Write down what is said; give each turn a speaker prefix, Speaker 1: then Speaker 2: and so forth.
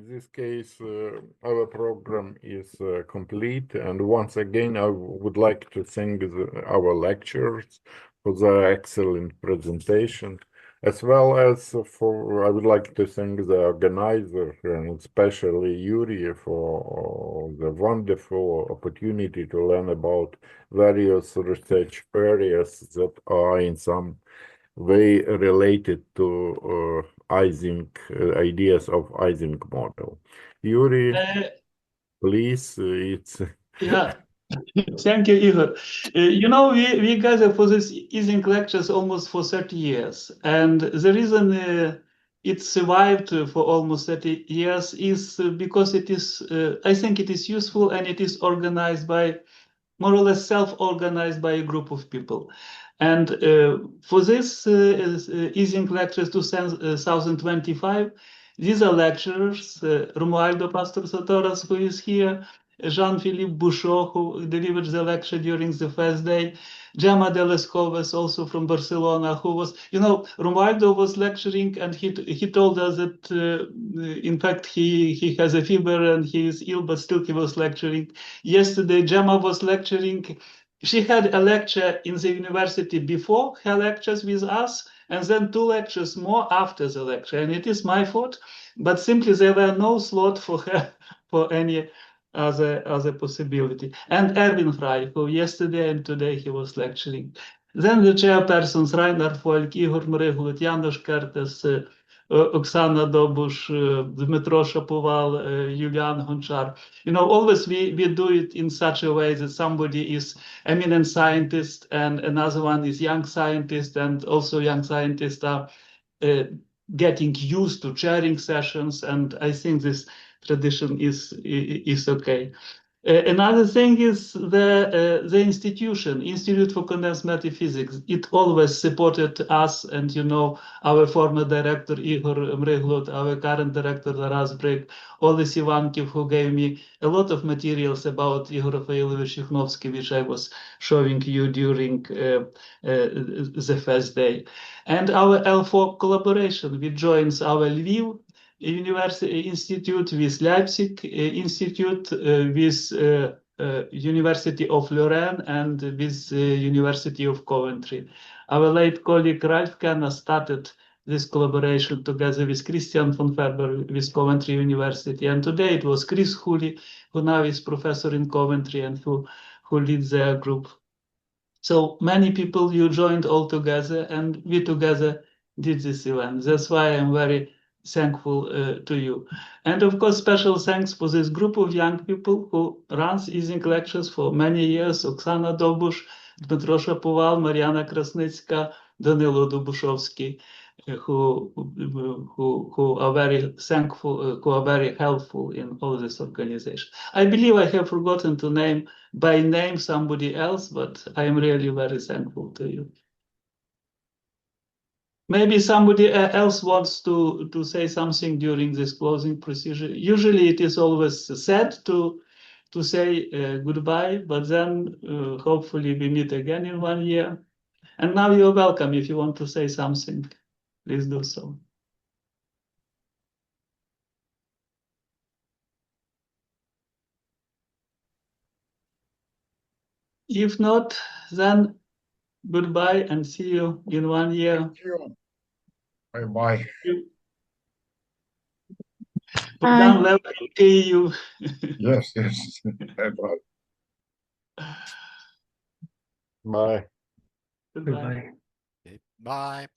Speaker 1: in this case, our program is complete. And once again, I would like to thank our lecturers for their excellent presentation, as well as I would like to thank the organizer, and especially Yuri, for the wonderful opportunity to learn about various research areas that are in some way related to Ising ideas of Ising model. Yuri, please, it's
Speaker 2: Yeah, thank you, Igor. We gather for this Ising lectures almost for 30 years. And the reason it survived for almost 30 years is because it is, I think it is useful and it is organized by, more or less self-organized by a group of people. And for this Ising lectures 2025, these are lecturers, Romualdo Pastor Satoras, who is here, Jean-Philippe Bouchot, who delivered the lecture during the first day, Gemma de las Covas, also from Barcelona, who was, Romualdo was lecturing and he told us that, in fact, he has a fever and he is ill, but still he was lecturing. Yesterday, Gemma was lecturing. She had a lecture in the university before her lectures with us, and then 2 lectures more after the lecture. And it is my fault, but simply there were no slot for her for any other possibility. And Erwin Frey, who yesterday and today he was lecturing. Then the chairpersons, Rainer Folk, Igor Mryglut, Janusz Kertes, Oksana Dobush, Dmytro Shapoval, Julian Honchar. Always we do it in such a way that somebody is eminent scientist and another one is young scientist, and also young scientists are getting used to chairing sessions, and I think this tradition is okay. Another thing is the Institute for Condensed Matter Physics. It always supported us, and our former director Igor Mryglut, our current director Taras Bryk, Olis Ivankiv, who gave me a lot of materials about Igor Rafailovich Yukhnovsky, which I was showing you during the first day. And our L4 collaboration, which joins our Lviv University Institute with Leipzig Institute, with University of Lorraine, and with University of Coventry. Our late colleague Ralph Kenna started this collaboration together with Christian von Ferber with Coventry University. And today it was Chris Hooley, who now is professor in Coventry and who leads their group. So many people, you joined all together, and we together did this event. That's why I'm very thankful to you. And of course, special thanks for this group of young people who runs Ising lectures for many years: Oksana Dobush, Dmytro Shapoval, Mariana Krasnitska, Danilo Dubushevsky, who are very thankful, who are very helpful in all this organization. I believe I have forgotten to name by name somebody else, but I am really very thankful to you. Maybe somebody else wants to say something during this closing procedure. Usually it is always said to say goodbye, but then hopefully we meet again in 1 year. And now you're welcome. If you want to say something, please do so. If not, then goodbye and see you in 1 year.
Speaker 3: Thank you. Bye-bye.
Speaker 2: Dan you.
Speaker 3: Yes, yes. Bye-bye.
Speaker 1: bye.
Speaker 2: Goodbye.
Speaker 4: Bye.